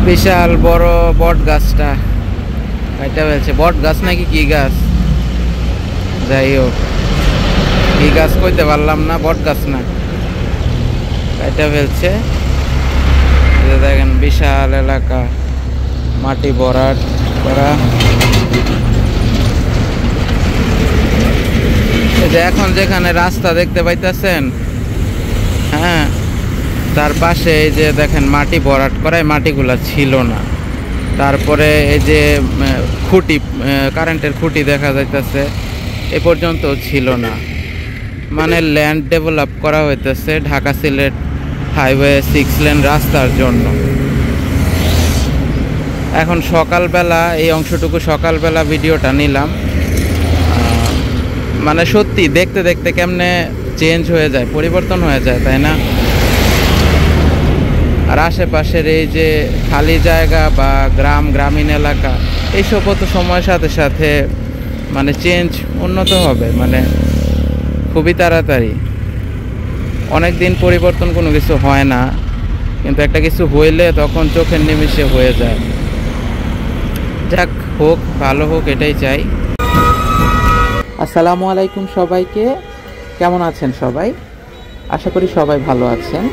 বিশাল বড় বট গাছটা এটা বলছে বট গাছ নাকি কি গাছ, যাই হোক কি গাছ কইতে পারলাম না, বট গাছ না এটা ফেলছে। দেখেন বিশাল এলাকা মাটি ভরাট করা। এখন যেখানে রাস্তা দেখতে পাইতেছেন, হ্যাঁ, তার পাশে এই যে দেখেন মাটি ভরাট করা, মাটিগুলা ছিল না। তারপরে এই যে খুঁটি, কারেন্টের খুঁটি দেখা যাইতেছে, এ পর্যন্ত ছিল না। মানে ল্যান্ড ডেভেলপ করা হইতেছে ঢাকা সিলেট হাইওয়ে 6 লেন রাস্তার জন্য। এখন সকালবেলা এই অংশটুকু সকালবেলা ভিডিওটা নিলাম। মানে সত্যি দেখতে দেখতে কেমনে চেঞ্জ হয়ে যায়, পরিবর্তন হয়ে যায়, তাই না? আর আশেপাশের এই যে খালি জায়গা বা গ্রামীণ এলাকা, এইসবও তো সময়ের সাথে সাথে মানে চেঞ্জ উন্নত হবে, মানে খুবই তাড়াতাড়ি। অনেক দিন পরিবর্তন কোনো কিছু হয় না, কিন্তু একটা কিছু হইলে তখন চোখের নিমিষে হয়ে যায়। যাক, হোক, ভালো হোক, এটাই চাই। আসসালামু আলাইকুম সবাইকে, কেমন আছেন সবাই? আশা করি সবাই ভালো আছেন।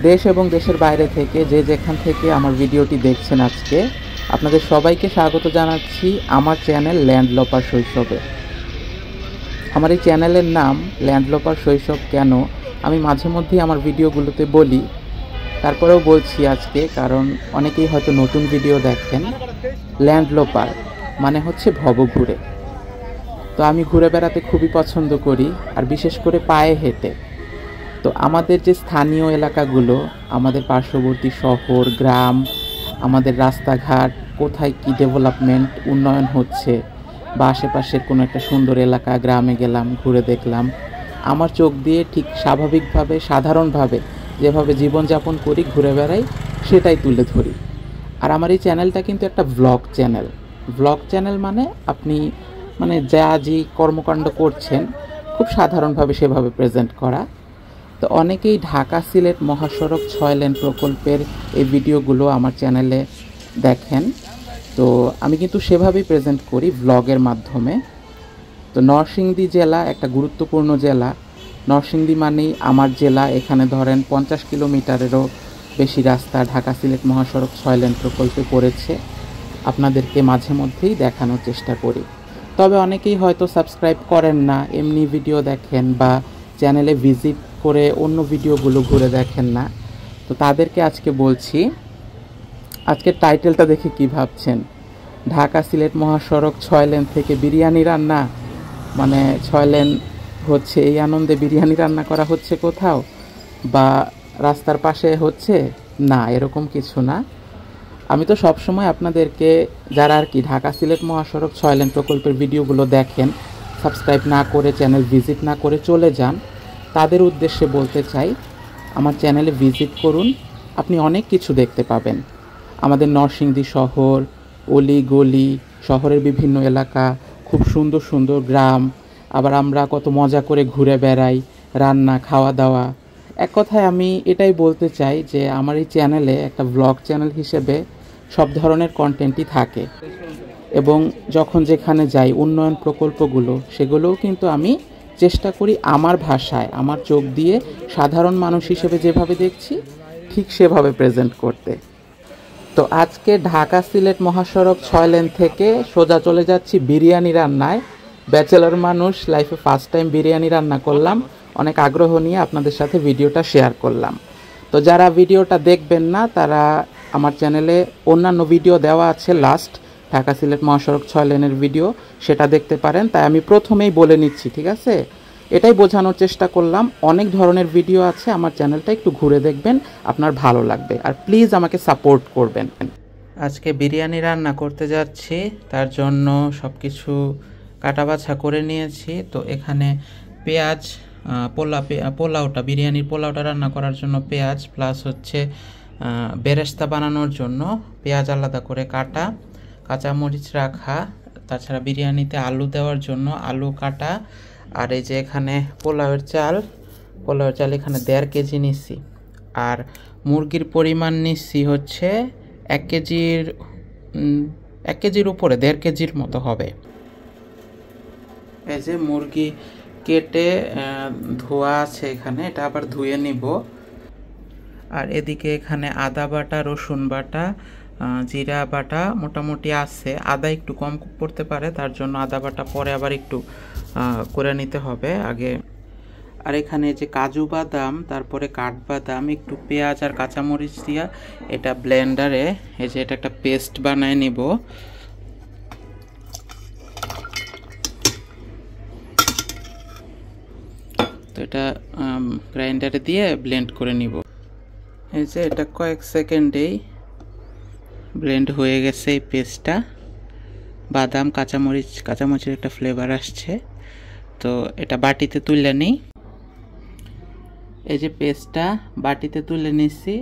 দেশ এবং দেশের বাইরে থেকে যে যেখান থেকে আমার ভিডিওটি দেখছেন, আজকে আপনাদের সবাইকে স্বাগত জানাচ্ছি আমার চ্যানেল ল্যান্ডলপার শৈশবে। আমার এই চ্যানেলের নাম ল্যান্ডলপার শৈশব কেন আমি মাঝে মধ্যেই আমার ভিডিওগুলোতে বলি, তারপরেও বলছি আজকে, কারণ অনেকেই হয়তো নতুন ভিডিও দেখেন। ল্যান্ডলপার মানে হচ্ছে ভবঘুরে। তো আমি ঘুরে বেড়াতে খুবই পছন্দ করি, আর বিশেষ করে পায়ে হেঁটে। তো আমাদের যে স্থানীয় এলাকাগুলো, আমাদের পার্শ্ববর্তী শহর গ্রাম, আমাদের রাস্তাঘাট, কোথায় কি ডেভেলপমেন্ট উন্নয়ন হচ্ছে, বা আশেপাশের কোনো একটা সুন্দর এলাকা গ্রামে গেলাম, ঘুরে দেখলাম, আমার চোখ দিয়ে ঠিক স্বাভাবিকভাবে সাধারণভাবে যেভাবে জীবনযাপন করি, ঘুরে বেড়াই, সেটাই তুলে ধরি। আর আমার এই চ্যানেলটা কিন্তু একটা ভ্লগ চ্যানেল। ভ্লগ চ্যানেল মানে আপনি মানে যা যে কর্মকাণ্ড করছেন খুব সাধারণভাবে সেভাবে প্রেজেন্ট করা। তো অনেকেই ঢাকা সিলেট মহাসড়ক 6 লেন প্রকল্পের এই ভিডিওগুলো আমার চ্যানেলে দেখেন। তো আমি কিন্তু সেভাবেই প্রেজেন্ট করি ভ্লগের মাধ্যমে। তো নরসিংদী জেলা একটা গুরুত্বপূর্ণ জেলা। নরসিংদী মানেই আমার জেলা। এখানে ধরেন 50 কিলোমিটারেরও বেশি রাস্তা ঢাকা সিলেট মহাসড়ক 6 লেন প্রকল্পে পড়েছে। আপনাদেরকে মাঝে মধ্যেই দেখানোর চেষ্টা করি। তবে অনেকেই হয়তো সাবস্ক্রাইব করেন না, এমনি ভিডিও দেখেন বা চ্যানেলে ভিজিট করে অন্য ভিডিওগুলো ঘুরে দেখেন না। তো তাদেরকে আজকে বলছি, আজকের টাইটেলটা দেখে কি ভাবছেন? ঢাকা সিলেট মহাসড়ক 6 লেন থেকে বিরিয়ানি রান্না, মানে 6 লেন হচ্ছে এই আনন্দে বিরিয়ানি রান্না করা হচ্ছে কোথাও, বা রাস্তার পাশে হচ্ছে না, এরকম কিছু না। আমি তো সবসময় আপনাদেরকে, যারা আর কি ঢাকা সিলেট মহাসড়ক 6 লেন প্রকল্পের ভিডিওগুলো দেখেন, সাবস্ক্রাইব না করে চ্যানেল ভিজিট না করে চলে যান, তাদের উদ্দেশ্যে বলতে চাই, আমার চ্যানেলে ভিজিট করুন, আপনি অনেক কিছু দেখতে পাবেন। আমাদের নরসিংদী শহর, অলি গলি, শহরের বিভিন্ন এলাকা, খুব সুন্দর সুন্দর গ্রাম, আবার আমরা কত মজা করে ঘুরে বেড়াই, রান্না খাওয়া দাওয়া। এক কথায় আমি এটাই বলতে চাই যে আমার এই চ্যানেলে একটা ব্লগ চ্যানেল হিসেবে সব ধরনের কন্টেন্টই থাকে, এবং যখন যেখানে যাই উন্নয়ন প্রকল্পগুলো, সেগুলোও কিন্তু আমি চেষ্টা করি আমার ভাষায়, আমার চোখ দিয়ে সাধারণ মানুষ হিসেবে যেভাবে দেখছি ঠিক সেভাবে প্রেজেন্ট করতে। তো আজকে ঢাকা সিলেট মহাসড়ক 6 লেন থেকে সোজা চলে যাচ্ছি বিরিয়ানি রান্নায়। ব্যাচেলর মানুষ, লাইফে ফার্স্ট টাইম বিরিয়ানি রান্না করলাম, অনেক আগ্রহ নিয়ে আপনাদের সাথে ভিডিওটা শেয়ার করলাম। তো যারা ভিডিওটা দেখবেন না, তারা আমার চ্যানেলে অন্যান্য ভিডিও দেওয়া আছে, লাস্ট ঢাকা সিলেট মহাসড়ক 6 লেনের ভিডিও, সেটা দেখতে পারেন। তাই আমি প্রথমেই বলে নিচ্ছি, ঠিক আছে? এটাই বোঝানোর চেষ্টা করলাম, অনেক ধরনের ভিডিও আছে, আমার চ্যানেলটা একটু ঘুরে দেখবেন, আপনার ভালো লাগবে। আর প্লিজ আমাকে সাপোর্ট করবেন। আজকে বিরিয়ানি রান্না করতে যাচ্ছি, তার জন্য সব কিছু কাটাবাছা করে নিয়েছি। তো এখানে পেঁয়াজ, পোলাওটা, বিরিয়ানির পোলাওটা রান্না করার জন্য পেঁয়াজ, প্লাস হচ্ছে বেরেস্তা বানানোর জন্য পেঁয়াজ আলাদা করে কাটা, কাঁচামরিচ রাখা, তাছাড়া বিরিয়ানিতে আলু দেওয়ার জন্য আলু কাটা, আর এই যে এখানে পোলাওয়ের চাল এখানে 1.5 কেজি নিচ্ছি। আর মুরগির পরিমাণ নিচ্ছি হচ্ছে কেজির 1 কেজির উপরে 1.5 কেজির মতো হবে। এই যে মুরগি কেটে ধোয়া আছে এখানে, এটা আবার ধুয়ে নিব। আর এদিকে এখানে আদা বাটা, রসুন বাটা, জিরা বাটা মোটামুটি আছে। আদা একটু কম পড়তে পারে, তার জন্য আদা বাটা পরে আবার একটু করে নিতে হবে আগে। আর এখানে যে কাজু বাদাম, তারপরে কাঠবাদাম, একটু পেঁয়াজ আর কাঁচামরিচ দিয়া এটা ব্লেন্ডারে এই যে এটা একটা পেস্ট বানায় নিব। তো এটা গ্রাইন্ডারে দিয়ে ব্লেন্ড করে নিব। এই যে এটা কয়েক সেকেন্ডেই ব্লেন্ড হয়ে গেছে এই পেস্টটা। বাদাম, কাঁচামরিচের একটা ফ্লেভার আসছে। তো এটা বাটিতে তুলে নিই। এই যে পেস্টটা বাটিতে তুলে নিচ্ছি।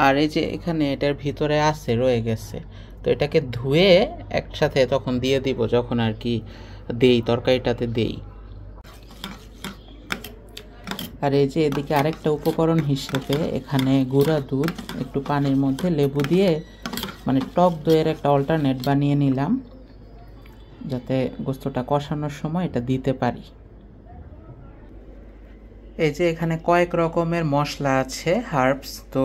আর এই যে এখানে এটার ভিতরে রয়ে গেছে, তো এটাকে ধুয়ে একসাথে তখন দিয়ে দিব যখন আর কি দেই, তরকারিটাতে দেই। আর এই যে এদিকে আরেকটা উপকরণ হিসেবে এখানে গুঁড়া দুধ একটু পানির মধ্যে লেবু দিয়ে মানে টক দইয়ের একটা অল্টারনেট বানিয়ে নিলাম, যাতে গোস্তটা কষানোর সময় এটা দিতে পারি। এই যে এখানে কয়েক রকমের মশলা আছে, হার্বস। তো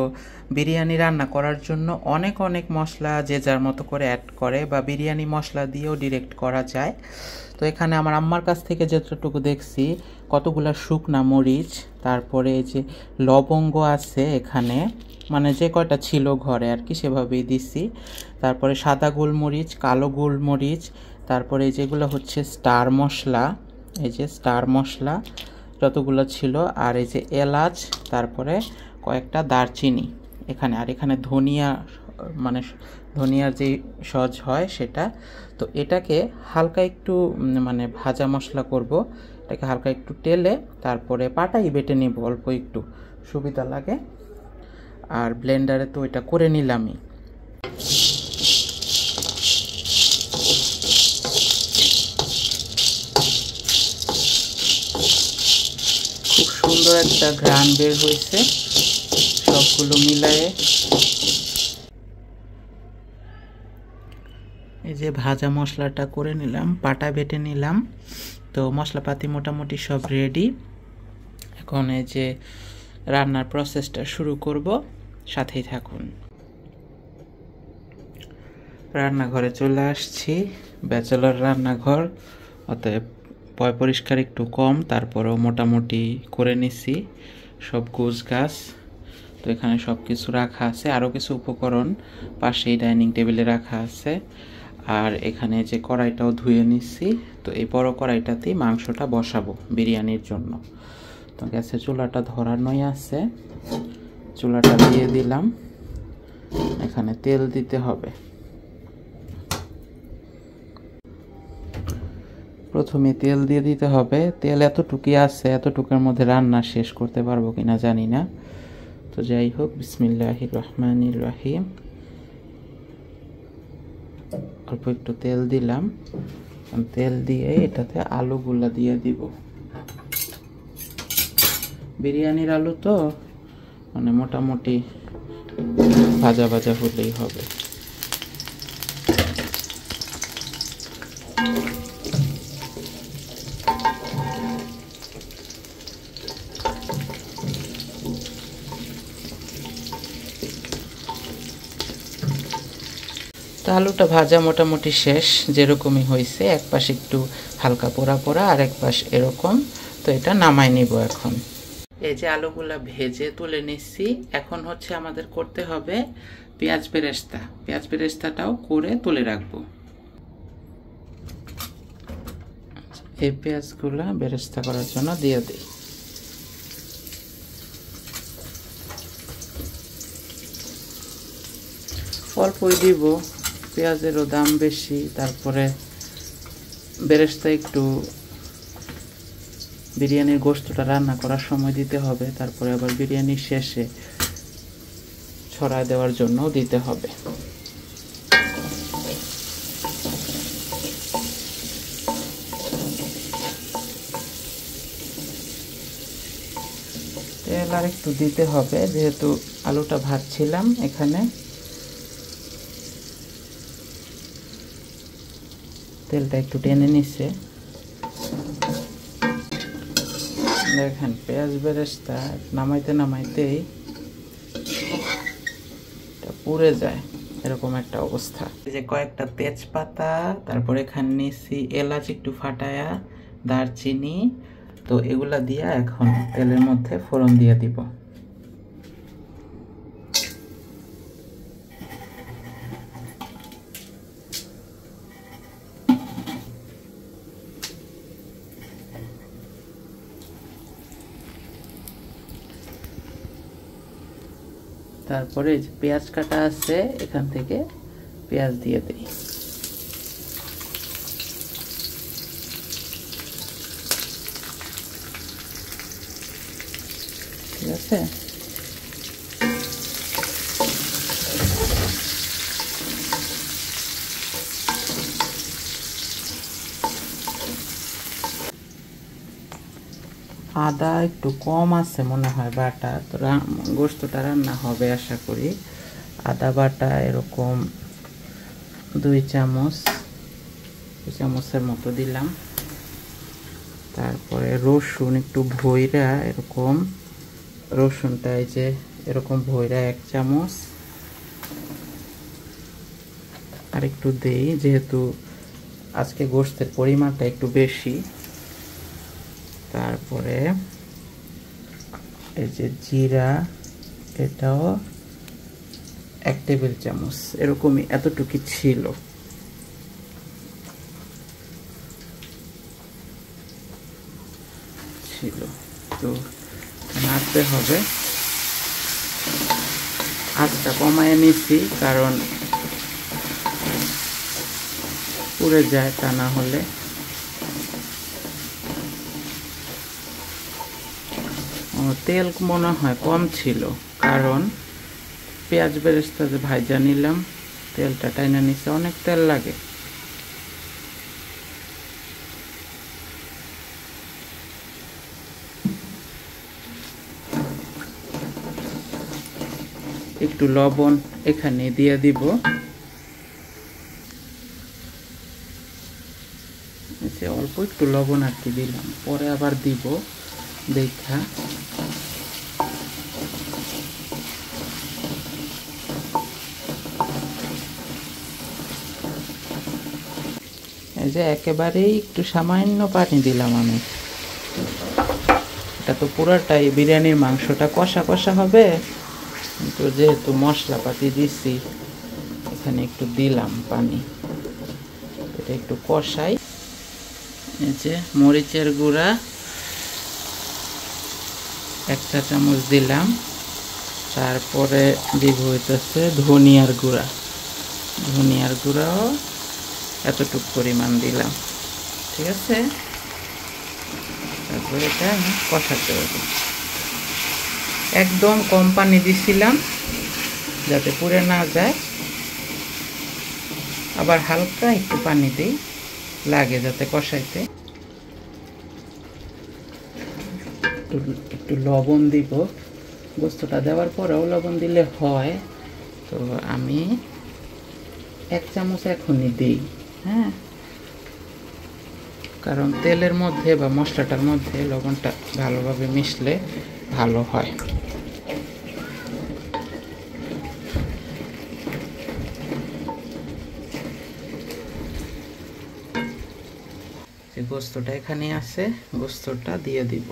বিরিয়ানি রান্না করার জন্য অনেক মশলা যে যার মতো করে অ্যাড করে, বা বিরিয়ানি মশলা দিয়েও ডিরেক্ট করা যায়। তো এখানে আমার আম্মার কাছ থেকে যতটুকু দেখছি, কতগুলা শুকনা মরিচ, তারপরে এই যে লবঙ্গ আছে এখানে, মানে যে কয়টা ছিল ঘরে আর কি সেভাবেই দিছি। তারপরে সাদা গোলমরিচ, কালো গোলমরিচ, তারপরে যেগুলো হচ্ছে স্টার মশলা, এই যে স্টার মশলা যতগুলো ছিল, আর এই যে এলাচ, তারপরে কয়েকটা দারচিনি এখানে। আর এখানে ধনিয়া, মানে ধনিয়ার যে সজ হয় সেটা। তো এটাকে হালকা একটু মানে ভাজা মশলা করব, এটাকে হালকা একটু টেলে তারপরে পাটাই বেটে নিব, অল্প একটু সুবিধা লাগে। আর ব্লেন্ডারে তো এটা করে নিলামই। খুব সুন্দর একটা ঘ্রাণ বের হয়েছে সবগুলো মিলায়ে। এই যে ভাজা মশলাটা করে নিলাম, পাটা বেটে নিলাম। তো মশলাপাতি মোটামুটি সব রেডি। এখন এই যে রান্নার প্রসেসটা শুরু করব, সাথেই থাকুন। রান্নাঘরে চলে আসছি, ব্যাচেলর রান্নাঘর, অতএব পয় পরিষ্কার একটু কম, তারপরেও মোটামুটি করে নিছি সব গোছ গাছ। তো এখানে সব কিছু রাখা আছে, আরও কিছু উপকরণ পাশেই ডাইনিং টেবিলে রাখা আছে। আর এখানে যে কড়াইটাও ধুয়ে নিচ্ছি। তো এই বড় কড়াইটাতেই মাংসটা বসাবো বিরিয়ানির জন্য। তো গ্যাসের চুলাটা ধরানোই আছে, চুলাটা দিয়ে দিলাম। এখানে তেল দিতে হবে। প্রথমে তেল দিয়ে দিতে হবে। তেল এতটুকুই আছে, এতটুকুর মধ্যে রান্না শেষ করতে পারবো কিনা জানি না। তো যাই হোক, বিসমিল্লাহির রহমানির রহিম। অল্প একটু তেল দিলাম। তেল দিয়ে এটাতে আলুগুলা দিয়ে দিব। বিরিয়ানির আলু তো মানে মোটামুটি ভাজা ভাজা হলেই হবে। তো আলুটা ভাজা মোটামুটি শেষ, যেরকমই হয়েছে। এক পাশ একটু হালকা পোড়া পোড়া, আর এক পাশ এরকম। তো এটা নামাই নিব এখন। এই যে আলুগুলা ভেজে তুলে নিচ্ছি। এখন হচ্ছে আমাদের করতে হবে পেঁয়াজ বেরেস্তা। পেঁয়াজ বেরেস্তাটাও করে তুলে রাখবো। এই পেঁয়াজগুলা বেরেস্তা করার জন্য দিয়ে দিই। অল্পই দিব, পেঁয়াজেরও দাম বেশি। তারপরে বেরেস্তা একটু বিরিয়ানির গোশতটা রান্না করার সময় দিতে হবে, তারপরে আবার বিরিয়ানির শেষে ছড়ায় দেওয়ার জন্যও দিতে হবে। তেল আর একটু দিতে হবে, যেহেতু আলুটা ভাজছিলাম এখানে। তেলটা একটু টেনে নিচ্ছে। দেখেন পেঁয়াজ বেরেস্তা নামাইতে নামাইতেই পুড়ে যায়, এরকম একটা অবস্থা। এই যে কয়েকটা তেজপাতা, তারপরে এখানে নিয়েছি এলাচ একটু ফাটায়া, দারচিনি, তো এগুলা দিয়া এখন তেলের মধ্যে ফোড়ন দিয়ে দিব। তারপরে এই যে পেঁয়াজ কাটা আছে, এখান থেকে পেঁয়াজ দিয়ে দিই। ঠিক আছে, আদা একটু কম আছে মনে হয় বাটা, তো গোস্তটা রান্না হবে আশা করি। আদা বাটা এরকম 2 চামচের মতো দিলাম। তারপরে রসুন একটু ভইরা, এরকম রসুনটা এই যে এরকম ভইরা 1 চামচ। আর একটু দেই যেহেতু আজকে গোস্তের পরিমাণটা একটু বেশি। তারপরে এই যে জিরা, এটাও 1 টেবিল চামচ, এরকমই এতটুকু ছিল। তো নাড়তে হবে। আঁচটা কমায় নিচ্ছি কারণ পুড়ে যায়, তা না হলে। তেল মনে হয় কম ছিল, কারণ পেঁয়াজ বেরেস্তা যে ভাজা নিলাম, তেলটা টাইনা নিচে, অনেক তেল লাগে। একটু লবণ এখানে দিয়ে দিব। অল্প একটু লবণ আর কি দিলাম, পরে আবার দিব দেখা। এই যে একেবারেই একটু সামান্য পানি দিলাম আমি। এটা তো পুরোটাই বিরিয়ানির মাংসটা কষা কষা হবে, কিন্তু যেহেতু মশলাপাতি দিছি এখানে একটু দিলাম পানি। এটা একটু কষাই। এই যে মরিচের গুঁড়া 1 চা চামচ দিলাম। তারপরে দিব হইতেছে ধনিয়ার গুঁড়া। ধনিয়ার গুঁড়াও এতটুকু পরিমাণ দিলাম। ঠিক আছে, তারপরে এটা আমি কষাতে হবে। একদম কম পানি দিছিলাম যাতে পুড়ে না যায়, আবার হালকা একটু পানি দিই লাগে যাতে কষাইতে। একটু লবণ দিব, গোস্তটা দেওয়ার পরেও লবণ দিলে হয়, তো আমি 1 চামচ এখনই দিই। হ্যাঁ, কারণ তেলের মধ্যে বা মশলাটার মধ্যে লবণটা ভালোভাবে মিশলে ভালো হয়। যে গোস্তটা এখানে আছে, গোস্তটা দিয়ে দিব।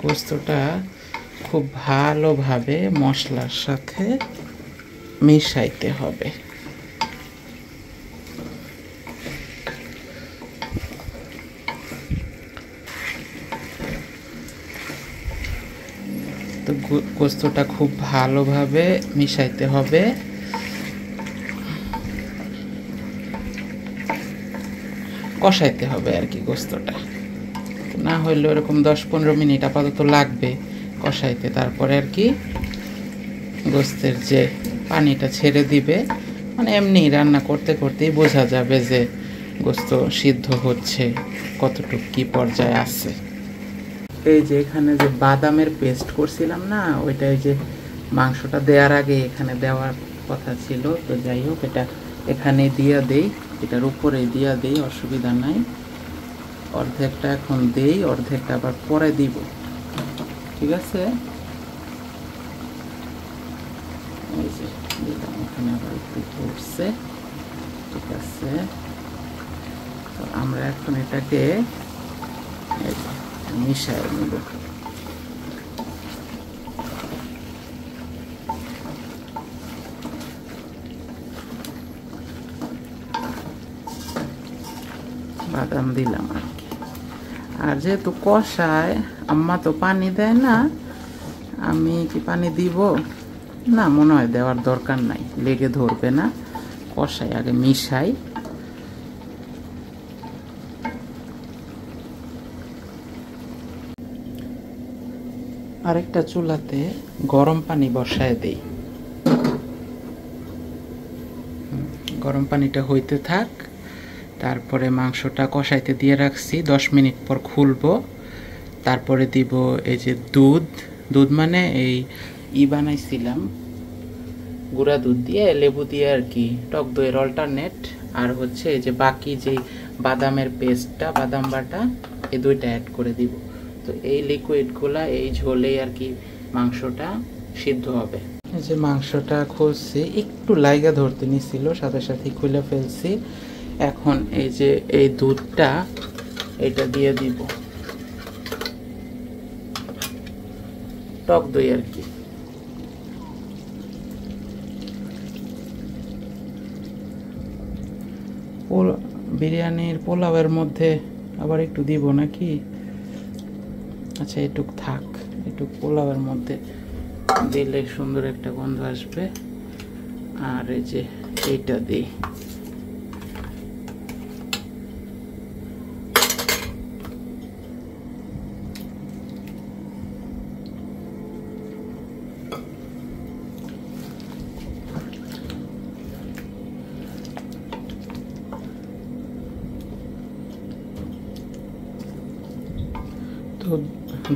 গোস্তটা খুব ভালোভাবে মশলার সাথে মিশাইতে হবে। তো গোস্তটা খুব ভালোভাবে মিশাইতে হবে। কষাইতে হবে আর কি গোস্তটা, না হইলে এরকম 10-15 মিনিট আপাতত লাগবে কষাইতে। তারপরে আর কি গোস্তের যে পানিটা ছেড়ে দিবে, মানে এমনি রান্না করতে করতেই বোঝা যাবে যে গোস্ত সিদ্ধ হচ্ছে, কতটুকু কি পর্যায়ে আছে। এই যে এখানে যে বাদামের পেস্ট করছিলাম না, ওইটাই যে মাংসটা দেওয়ার আগে এখানে দেওয়ার কথা ছিল, তো যাই হোক এটা এখানে দিয়ে দেই, এটার উপরে দিয়ে দেই, অসুবিধা নাই। অর্ধেকটা এখন দেই, অর্ধেকটা আবার পরে দিব, ঠিক আছে। এই যে দিলাম, এখানে আবার একটু পড়ছে, ঠিক আছে। তো আমরা এখন এটাকে মিশাই নেব। বাদাম দিলাম আর কি। আর যেহেতু কষায়, আম্মা তো পানি দেয় না, আমি কি পানি দিব? না, মনে হয় দেওয়ার দরকার নাই, লেগে ধরবে না। কষাই আগে, মিশাই। আরেকটা চুলাতে গরম পানি বসায় দেই, গরম পানিটা হইতে থাক। তারপরে মাংসটা কষাইতে দিয়ে রাখছি, 10 মিনিট পর খুলবো। তারপরে দিব এই যে দুধ মানে এই বানাইছিলাম গুঁড়া দুধ দিয়ে, লেবু দিয়ে আর কি, টক দইয়ের অল্টারনেট। আর হচ্ছে এই যে বাকি যে বাদামের পেস্টটা, বাদাম বাটা, এই দুইটা অ্যাড করে দিব। তো এই লিকুইডগুলা এই ঝোলেই আর কি মাংসটা সিদ্ধ হবে। এই যে মাংসটা খুলছি, একটু লাইগা ধরতে নিছিল, সাথে সাথে খুলে ফেলছি। এখন এই যে এই দুধটা, এটা দিয়ে দিব, টক দই আর কি। বিরিয়ানির পোলাওয়ের মধ্যে আবার একটু দিব নাকি? আচ্ছা, এটুক থাক, এটুক পোলাওয়ের মধ্যে দিলে সুন্দর একটা গন্ধ আসবে। আর এই যে এইটা দিই,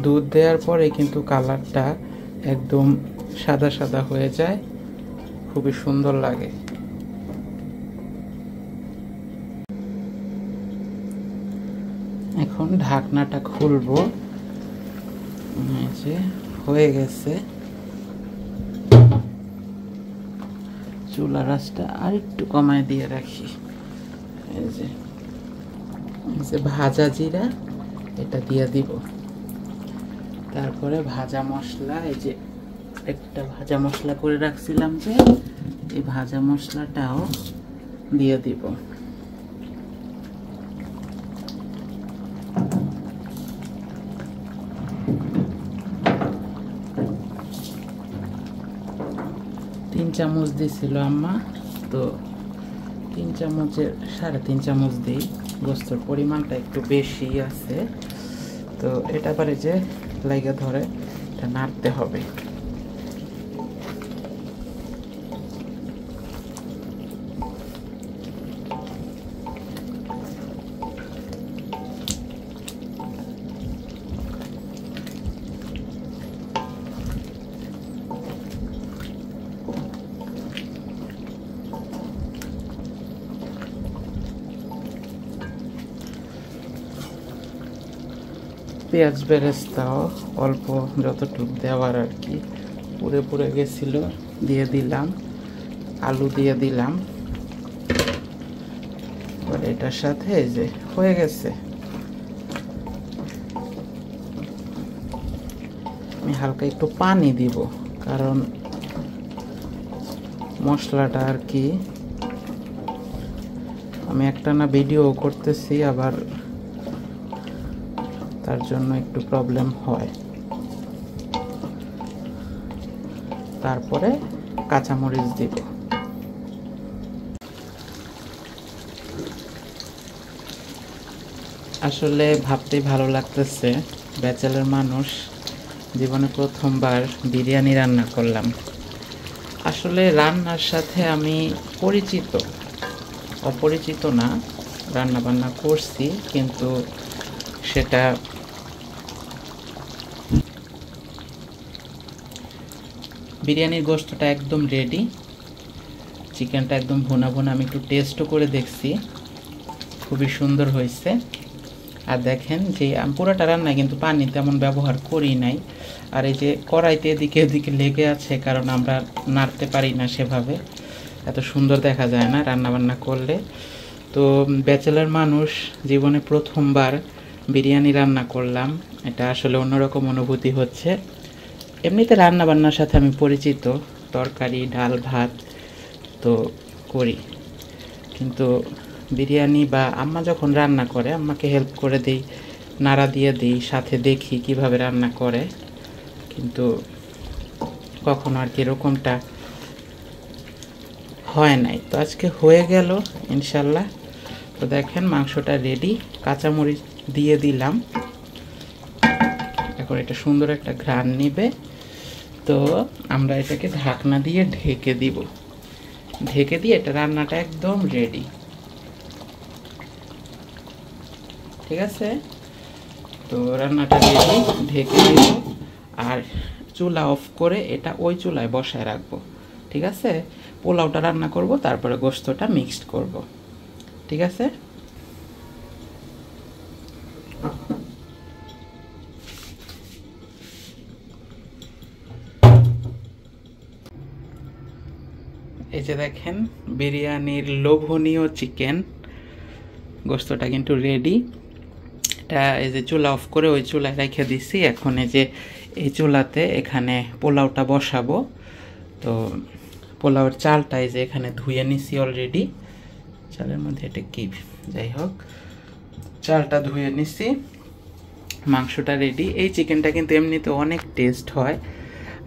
দুধ দেওয়ার পরে কিন্তু কালারটা একদম সাদা সাদা হয়ে যায়, খুবই সুন্দর লাগে। এখন ঢাকনাটা খুলবো, এই যে হয়ে গেছে। চুলার আঁচটা আর একটু কমায় দিয়ে রাখি। এই যে ভাজা জিরা, এটা দিয়ে দিব। তারপরে ভাজা মশলা, এই যে একটা ভাজা মশলা করে রাখছিলাম, যে এই ভাজা মশলাটাও দিয়ে দিব। তিন চামচ দিছিল আম্মা, তো 3 চামচের 3.5 চামচ দিই। গোস্তর পরিমাণটা একটু বেশি আছে, তো এটা পারে যে লাইগা ধরে, এটা নাড়তে হবে। পেঁয়াজ বেরেস্তাও অল্প যতটুকু দেওয়ার আর কি, পুড়ে পুড়ে গেছিল, দিয়ে দিলাম। আলু দিয়ে দিলাম। এবার এটার সাথে এই যে হয়ে গেছে। আমি হালকা একটু পানি দিব, কারণ মশলাটা আর কি, আমি একটানা ভিডিও করতেছি, আবার তার জন্য একটু প্রবলেম হয়। তারপরে কাঁচামরিচ দিব। আসলে ভাবতেই ভালো লাগতেছে, ব্যাচেলর মানুষ, জীবনে প্রথমবার বিরিয়ানি রান্না করলাম। আসলে রান্নার সাথে আমি পরিচিত, অপরিচিত না। রান্না বান্না করছি, কিন্তু সেটা বিরিয়ানির গোশতটা একদম রেডি, চিকেনটা একদম ভুনা ভুনা। আমি একটু টেস্টও করে দেখছি, খুবই সুন্দর হয়েছে। আর দেখেন যে আমি পুরোটা রান্নায় কিন্তু পানি তেমন ব্যবহার করি নাই। আর এই যে কড়াইতে এদিকে এদিকে লেগে আছে, কারণ আমরা নাড়তে পারি না সেভাবে, এত সুন্দর দেখা যায় না রান্না বান্না করলে। তো ব্যাচেলার মানুষ, জীবনে প্রথমবার বিরিয়ানি রান্না করলাম, এটা আসলে অন্যরকম অনুভূতি হচ্ছে। এমনিতে রান্না বান্নার সাথে আমি পরিচিত, তরকারি ডাল ভাত তো করি, কিন্তু বিরিয়ানি বা আম্মা যখন রান্না করে আম্মাকে হেল্প করে দিই, নাড়া দিয়ে দিই, সাথে দেখি কিভাবে রান্না করে, কিন্তু কখনো আর কি এরকমটা হয় নাই। তো আজকে হয়ে গেল ইনশাল্লাহ। তো দেখেন মাংসটা রেডি, কাঁচামরিচ দিয়ে দিলাম, এখন এটা সুন্দর একটা ঘ্রাণ নিবে। তো আমরা এটাকে ঢাকনা দিয়ে ঢেকে দিব, ঢেকে দিয়ে এটা রান্নাটা একদম রেডি। ঠিক আছে, তো রান্নাটা রেডি, ঢেকে দিব। আর চুলা অফ করে এটা ওই চুলায় বসায় রাখবো। ঠিক আছে, পোলাওটা রান্না করব, তারপরে গোশতটা মিক্সড করব। ঠিক আছে, এই যে দেখেন বিরিয়ানির লোভনীয় চিকেন, গোশতটা কিন্তু রেডি। এটা এই যে চুলা অফ করে ওই চুলায় রেখে দিছি। এখন এই যে এই চুলাতে এখানে পোলাওটা বসাবো। তো পোলাওয়ের চালটা এই যে এখানে ধুয়ে নিছি অলরেডি, চালের মধ্যে এটা কি যাই হোক, চালটা ধুয়ে নিছি, মাংসটা রেডি। এই চিকেনটা কিন্তু এমনিতে অনেক টেস্ট হয়,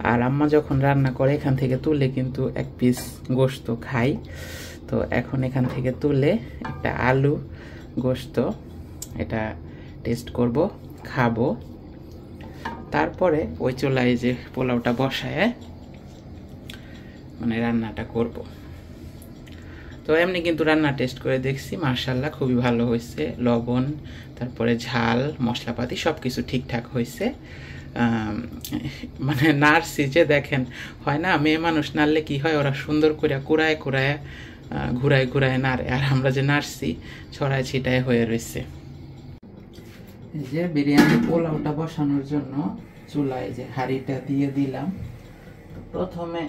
আর আম্মা যখন রান্না করে এখান থেকে তুলে কিন্তু এক পিস গোশত খাই। তো এখন এখান থেকে তুলে একটা আলু গোশত এটা টেস্ট করব, খাবো। তারপরে ওই চুলায় যে পোলাওটা বসায় মানে রান্নাটা করব। তো এমনি কিন্তু রান্না টেস্ট করে দেখছি, মাশাআল্লাহ খুবই ভালো হয়েছে। লবণ, তারপরে ঝাল, মশলাপাতি সব কিছু ঠিকঠাক হয়েছে। মানে নাড়ছি যে দেখেন, হয় না মেয়ে মানুষ নাড়লে কি হয়, ওরা সুন্দর করে কুড়ায় কুড়ায় ঘুরায় ঘুরায় নাড়ে, আর আমরা যে নাড়ছি ছড়ায় ছিটায় হয়ে রয়েছে। এই যে বিরিয়ানি পোলাওটা বসানোর জন্য চুলায় যে হাঁড়িটা দিয়ে দিলাম। প্রথমে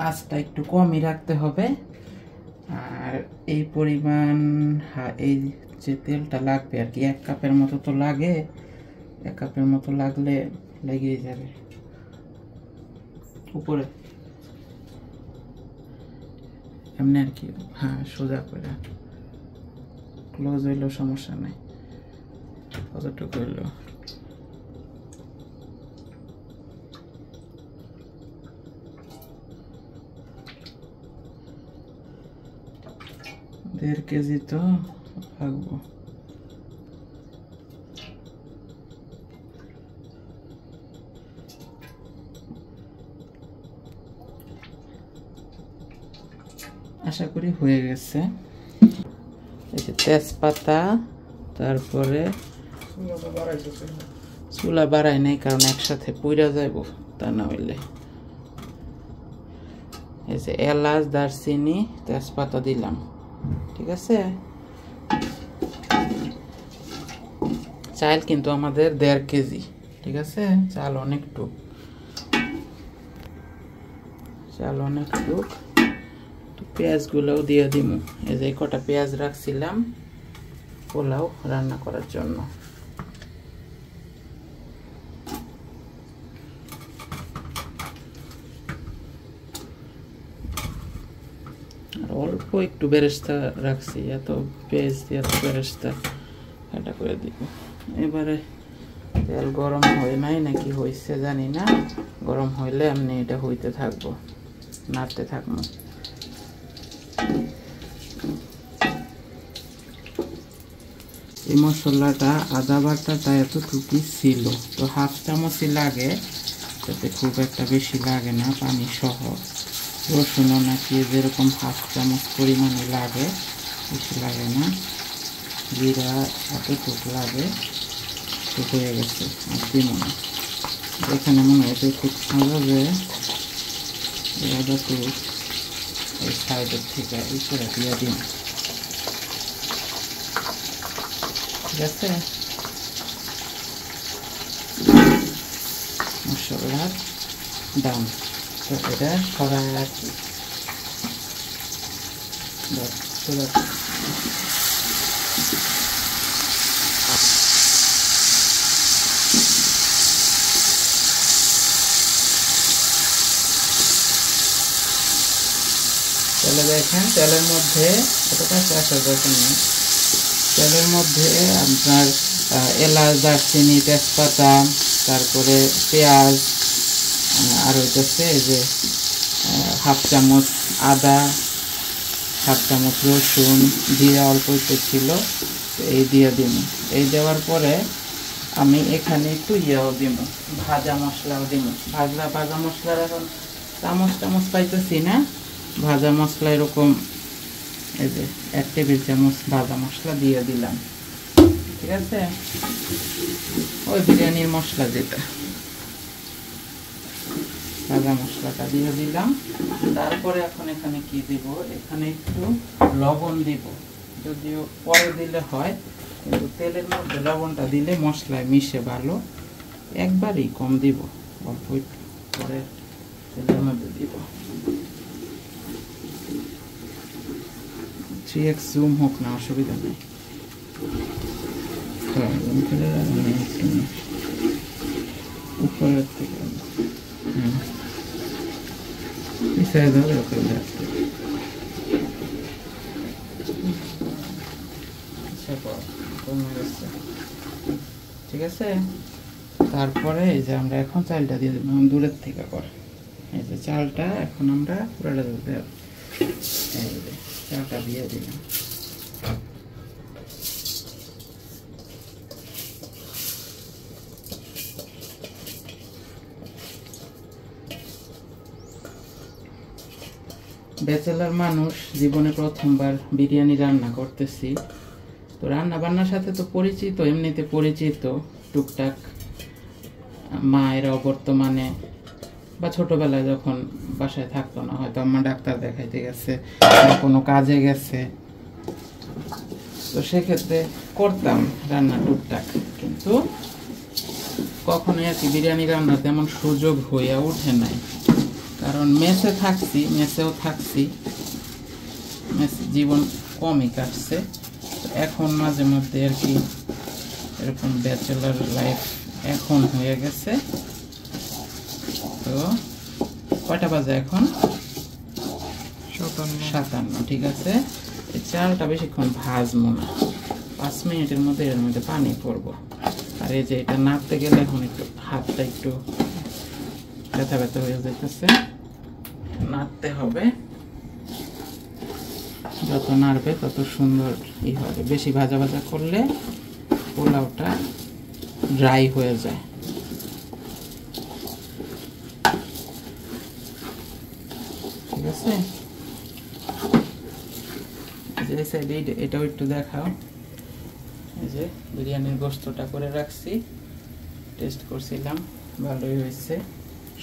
আঁচটা একটু কমই রাখতে হবে, আর এই পরিমাণ এই যে তেলটা লাগবে আর কি, 1 কাপের মতো তো লাগে, 1 কাপের মতো লাগলে লেগেই যাবে উপরে এমনি আর কি। হ্যাঁ, সোজা করে ক্লোজ হইলেও সমস্যা নাই, কতটুকু হইলো। দেড় কেজি তো লাগবো। আশা করি হয়ে গেছে। এই যে তেজপাতা, তারপরে চুলা বাড়াই নাই কারণ একসাথে পুইরা যাইব, তা না হইলে। এই যে এলাচ, দারচিনি, তেজপাতা দিলাম। ঠিক আছে, চাল কিন্তু আমাদের 1.5 কেজি। ঠিক আছে, চাল অনেকটুক, চাল অনেকটুক। পেঁয়াজগুলোও দিয়ে দিব। এই যে কটা পেঁয়াজ রাখছিলাম পোলাও রান্না করার জন্য। আর অল্প একটু বেরেস্তা রাখছি, এত পেঁয়াজ দিয়ে এত বেরেস্তা এটা করে দিব। এবারে তেল গরম হয় নাই নাকি হয়েছে জানি না, গরম হইলে আমি এটা হইতে থাকবো, নাড়তে থাকবো। এই মশলাটা আদা বাটাটা এতটুকুই ছিল, তো 1/2 চামচই লাগে, যাতে খুব একটা বেশি লাগে না, পানি সহ। রসুনও নাকি যেরকম 1/2 চামচ পরিমাণে লাগে, বেশি লাগে না। জিরা এতটুকু লাগে, তো হয়ে গেছে। আর দিব না, এখানে মনে হয় একটু খাওয়াবে আদাটুকু এই সাইডের থেকে উপরে দিয়ে দিন, ঠিক আছে। মশলার দাম তো এটা সরাই রাখি। তেলে দেখেন, তেলের মধ্যে এতটা আসার দরকার নেই। তেলের মধ্যে আপনার এলাচ, দারচিনি, তেজপাতা, তারপরে পেঁয়াজ, আর হইতেছে এই যে 1/2 চামচ আদা, 1/2 চামচ রসুন, জিরা অল্প একটু ছিল, এই দিয়ে দিব। এই দেওয়ার পরে আমি এখানে একটু ইয়েও দিব, ভাজা মশলাও দিব। ভাজা মশলার এখন চামচ পাইতেছি না। ভাজা মশলা এরকম এই যে 1 টেবিল চামচ ভাজা মশলা দিয়ে দিলাম, ঠিক আছে। ওই বিরিয়ানির মশলা যেটা, ভাজা মশলাটা দিয়ে দিলাম। তারপরে এখন এখানে কি দিব, এখানে একটু লবণ দিব। যদিও পরে দিলে হয়, কিন্তু তেলের মধ্যে লবণটা দিলে মশলায় মিশে ভালো। একবারই কম দিব, অল্প একটু পরে তেলের মধ্যে দিব। 3x জুম হোক না, অসুবিধা নেই। উপরের থেকে ঠিক আছে। তারপরে এই যে আমরা এখন চালটা দিয়ে দেবো, দূরের থেকে করে। এই যে চালটা এখন আমরা পুরোটা দিতে, এই যে চালটা দিয়ে দিলাম। ব্যাচেলার মানুষ, জীবনে প্রথমবার বিরিয়ানি রান্না করতেছি। তো রান্না বান্নার সাথে তো পরিচিত, এমনিতে পরিচিত টুকটাক। মায়েরাও বর্তমানে বা ছোটবেলায় যখন বাসায় থাকতো না, হয়তো আম্মা ডাক্তার দেখাইতে গেছে, কোনো কাজে গেছে, তো সেক্ষেত্রে করতাম রান্না টুকটাক। কিন্তু কখনোই আর কি বিরিয়ানি রান্না তেমন সুযোগ হইয়া ওঠে নাই, কারণ মেসেও থাকছি, জীবন কমই কাটছে। এখন মাঝে মধ্যে আর কি এরকম ব্যাচেলার লাইফ এখন হয়ে গেছে। তো কয়টা বাজে এখন? 57। ঠিক আছে, এই চালটা বেশিক্ষণ ভাজবো না, 5 মিনিটের মধ্যে এর মধ্যে পানি পড়বো। আর এই যে এটা নাড়তে গেলে এখন একটু হাতটা একটু ব্যথা ব্যথা হয়ে যাইতেছে, নাড়তে হবে। যত নাড়বে তত সুন্দর হবে। বেশি ভাজা ভাজা করলে পোলাওটা ড্রাই হয়ে যায়। ঠিক আছে, এই সাইডে এটাও একটু দেখাও। এই যে বিরিয়ানির গোশতটা করে রাখছি, টেস্ট করছিলাম, ভালোই হয়েছে।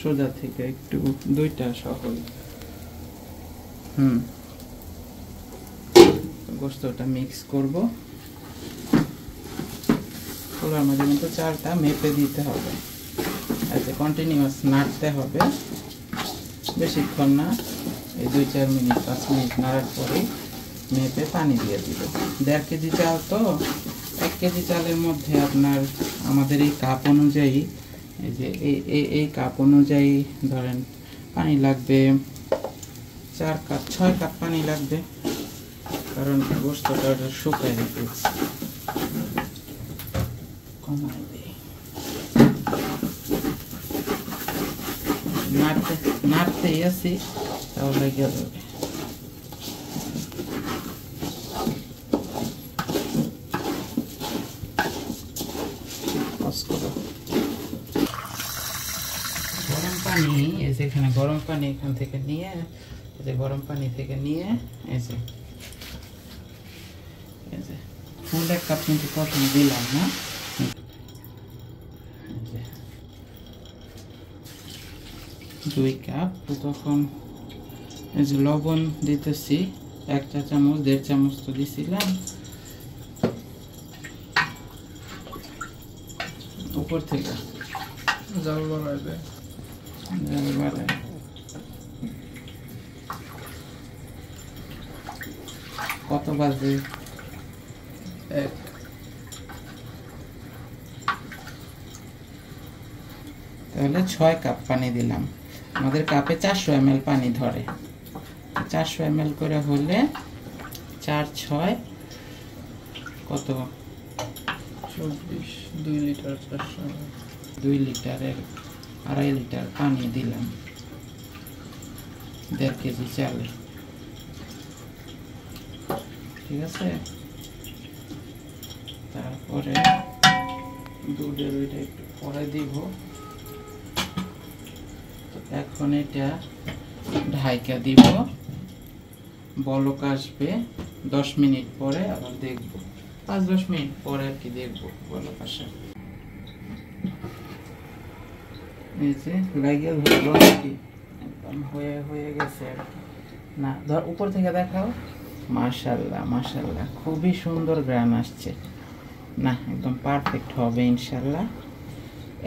সোজা থেকে একটু 2টা সহজ। গোশতটা মিক্স করব। পোলাওর মধ্যে কিন্তু চালটা মেপে দিতে হবে, আর যে কন্টিনিউয়াস নাড়তে হবে, বেশিক্ষণ না। এই 2-4 মিনিট 5 মিনিট নাড়ার পরে মেপে পানি দিয়ে দিব। 1.5 কেজি চাল তো, 1 কেজি চালের মধ্যে আপনার আমাদের এই কাপ অনুযায়ী, এই যে এই কাপ অনুযায়ী ধরেন পানি লাগবে 4 কাপ 6 কাপ পানি লাগবে, কারণ গোশতটা শুকায় দিতে কমাই দিই। নাড়তেই আছি, তাহলে গেল। গরম পানি, এই যে এখানে গরম পানি এখান থেকে নিয়ে, এই যে গরম পানি থেকে নিয়ে এই যে ফুল 1 কাপ কিন্তু প্রথমে দিলাম না, 2 কাপ। তো তখন এই যে লবণ দিতেছি 1 চা চামচ, 1.5 চামচ তো দিছিলাম। উপর থেকে জাল বাড়াইবে, কত বাজে? 1। তাহলে 6 কাপ পানি দিলাম। আমাদের কাপে 400 ml পানি ধরে, 400 ml করে হলে 4 6 কত? 24, 2 লিটার 400 ml। 2 লিটারের 2.5 লিটার পানি দিলাম 1.5 কেজি চালে, ঠিক আছে। তারপরে দুধের ওইটা একটু পরে দিব। তো এখন এটা ঢাইকা দিব, বলক আসবে 10 মিনিট পরে, আবার দেখব 5-10 মিনিট পরে আর কি দেখব বলক আসে। এই যে লাগিয়ে হলো কি একদম হয়ে গেছে আর কি। না ধর উপর থেকে দেখাও, মাশাআল্লাহ মাশাআল্লাহ খুবই সুন্দর গ্রান আসছে। না একদম পারফেক্ট হবে ইনশাআল্লাহ।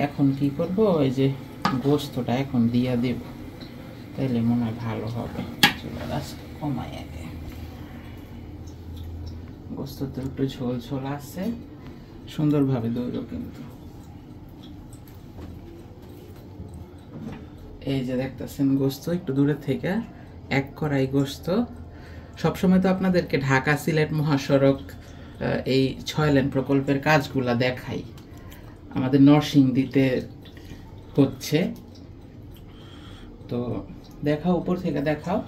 এখন কি করব, এই যে গোস্তটা এখন দিয়া দেব, তাইলে মনে হয় ভালো হবে। চলো আজকে কমাই আগে, গোস্ত তো একটু ঝোল ঝোল আছে, সুন্দরভাবে দইল কিন্তু। এই যে দেখতেছেন গোস্ত একটু দূরে থেকে 1 কড়াই গোস্ত। সবসময় তো আপনাদেরকে ঢাকা সিলেট মহাসড়ক এই 6 লেন প্রকল্পের কাজগুলা দেখাই, আমাদের নরসিংদীতে হচ্ছে। তো দেখাও, উপর থেকে দেখাও।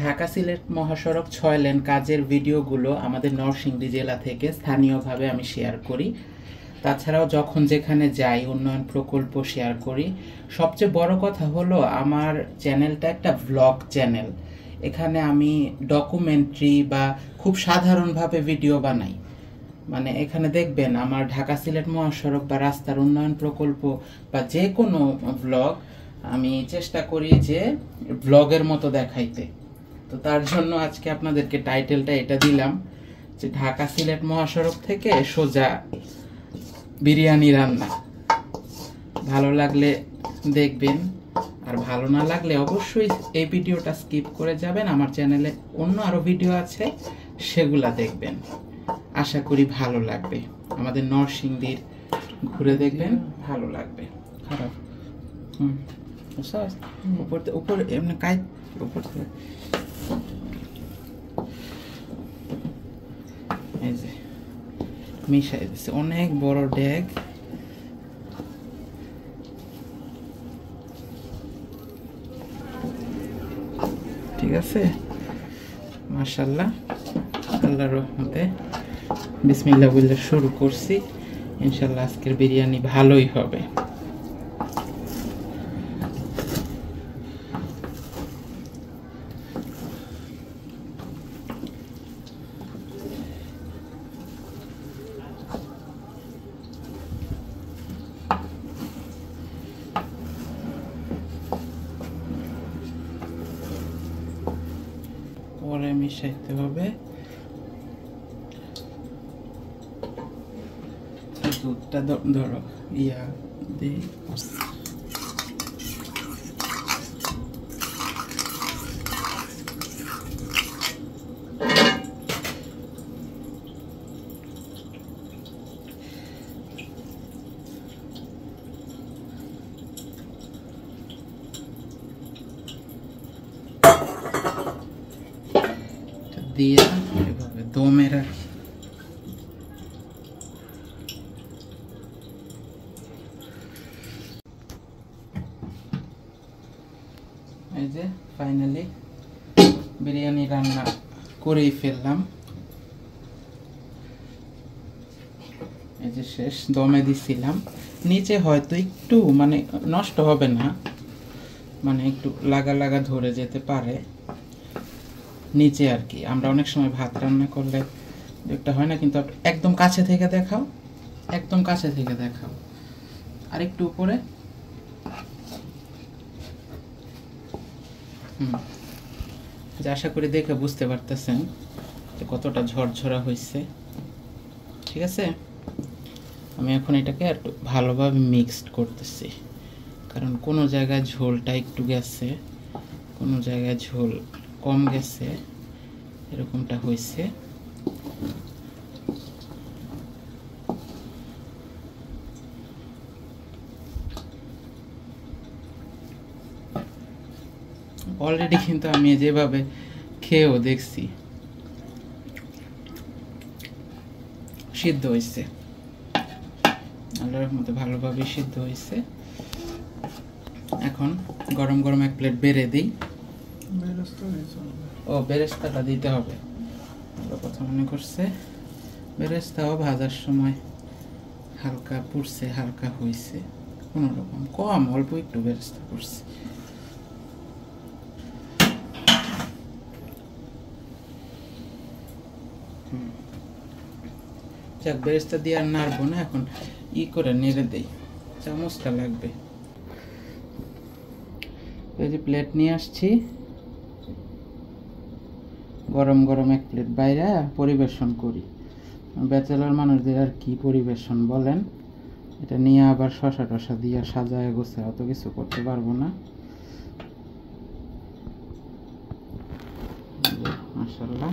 ঢাকা সিলেট মহাসড়ক 6 লেন কাজের ভিডিওগুলো আমাদের নরসিংদী জেলা থেকে স্থানীয়ভাবে আমি শেয়ার করি। তাছাড়াও যখন যেখানে যাই উন্নয়ন প্রকল্প শেয়ার করি। সবচেয়ে বড় কথা হলো আমার চ্যানেলটা একটা ভ্লগ চ্যানেল, এখানে আমি ডকুমেন্টারি বা খুব সাধারণভাবে ভিডিও বানাই। মানে এখানে দেখবেন আমার ঢাকা সিলেট মহাসড়ক বা রাস্তার উন্নয়ন প্রকল্প বা যে কোনো ভ্লগ আমি চেষ্টা করি যে ভ্লগের মতো দেখাইতে। তো তার জন্য আজকে আপনাদেরকে টাইটেলটা এটা দিলাম যে ঢাকা সিলেট মহাসড়ক থেকে সোজা বিরিয়ানি রান্না। ভালো লাগলে দেখবেন, আর ভালো না লাগলে অবশ্যই এই ভিডিওটা স্কিপ করে যাবেন। আমার চ্যানেলে অন্য আরো ভিডিও আছে, সেগুলা দেখবেন, আশা করি ভালো লাগবে। আমাদের নরসিংদীর ঘুরে দেখবেন, ভালো লাগবে। খারাপ উপর এমনি কাই উপর থেকে এই যে মিশাই দিচ্ছে, অনেক বড় ড্যাগ। ঠিক আছে, মাশাআল্লাহ, আল্লাহর রহমতে বিসমিল্লাহ বলে শুরু করছি। ইনশাআল্লাহ আজকের বিরিয়ানি ভালোই হবে। পরে মিশাইতে হবে, দুধটা ধরো ইয়া দিয়ে দিয়ে এভাবে দমে রাখি। এই যে ফাইনালি বিরিয়ানি রান্না করেই ফেললাম। এই যে শেষ দমে দিছিলাম, নিচে হয়তো একটু মানে নষ্ট হবে না, মানে একটু লাগা লাগা ধরে যেতে পারে নিচে আর কি। আমরা অনেক সময় ভাত রান্না করলে একটা হয় না, কিন্তু একদম কাছে থেকে দেখাও, একদম কাছে থেকে দেখাও, আর একটু উপরে। যে আশা করি দেখে বুঝতে পারতেছেন যে কতটা ঝরঝরা হয়েছে। ঠিক আছে, আমি এখন এটাকে একটু ভালোভাবে মিক্সড করতেছি, কারণ কোনো জায়গায় ঝোলটা একটু গেছে, কোনো জায়গায় ঝোল কম গেছে, এরকমটা হয়েছে। অলরেডি কিন্তু আমি যেভাবে খেয়েও দেখছি সিদ্ধ হয়েছে, আল্লাহর রহমতে ভালোভাবে সিদ্ধ হয়েছে। এখন গরম গরম এক প্লেট বেড়ে দিই। ও বেরেস্তাটা দিতে হবে, কথা মনে করছে। বেরেস্তাও ভাজার সময় হালকা পুড়ছে, হালকা হয়েছে, কোনো রকম কম অল্প একটু বেরেস্তা পুড়ছে। যাক, বেরেস্তা দিয়ে আর নাড়বো না, এখন করে নেড়ে দেই, চামচটা লাগবে। এই যে প্লেট নিয়ে আসছি, গরম গরম এক প্লেট বাইরে পরিবেশন করি। ব্যাচেলর মানুষদের আর কি পরিবেশন বলেন, এটা নিয়ে আবার শশা টশা দিয়ে সাজায় গোছায় অত কিছু করতে পারবো না। মাশাআল্লাহ,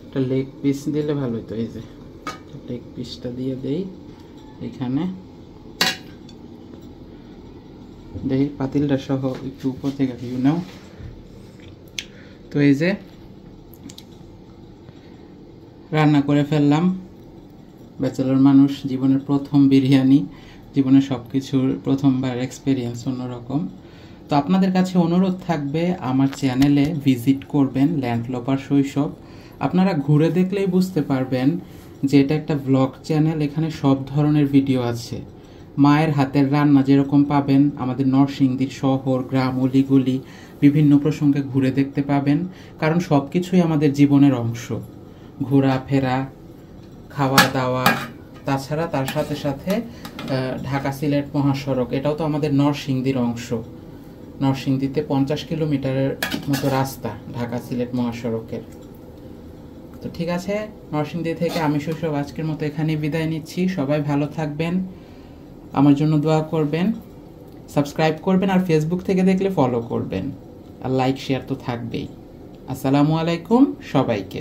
একটা লেগ পিস দিলে ভালো হতো। এই যে লেগ পিসটা দিয়ে দেই এখানে, দেই পাতিলটা সহ একটু উপর থেকে ভিউ নাও। তো এই যে রান্না করে ফেললাম, ব্যাচেলর মানুষ, জীবনের প্রথম বিরিয়ানি, জীবনের সব কিছুর প্রথমবার এক্সপিরিয়েন্স অন্যরকম। তো আপনাদের কাছে অনুরোধ থাকবে আমার চ্যানেলে ভিজিট করবেন, ল্যান্ডলপার শৈশব। আপনারা ঘুরে দেখলেই বুঝতে পারবেন যে এটা একটা ব্লগ চ্যানেল, এখানে সব ধরনের ভিডিও আছে। মায়ের হাতের রান্না যেরকম পাবেন, আমাদের নরসিংদীর শহর, গ্রাম, অলিগলি, বিভিন্ন প্রসঙ্গে ঘুরে দেখতে পাবেন, কারণ সব কিছুই আমাদের জীবনের অংশ। ঘোরাফেরা, খাওয়া দাওয়া, তাছাড়া তার সাথে সাথে ঢাকা সিলেট মহাসড়ক, এটাও তো আমাদের নরসিংদীর অংশ। নরসিংদীতে 50 কিলোমিটারের মতো রাস্তা ঢাকা সিলেট মহাসড়কের। তো ঠিক আছে, নরসিংদী থেকে আমি শৈশব আজকের মতো এখানেই বিদায় নিচ্ছি। সবাই ভালো থাকবেন, আমার জন্য দোয়া করবেন, সাবস্ক্রাইব করবেন, আর ফেসবুক থেকে দেখলে ফলো করবেন, আর লাইক শেয়ার তো থাকবেই। আসসালামু আলাইকুম সবাইকে।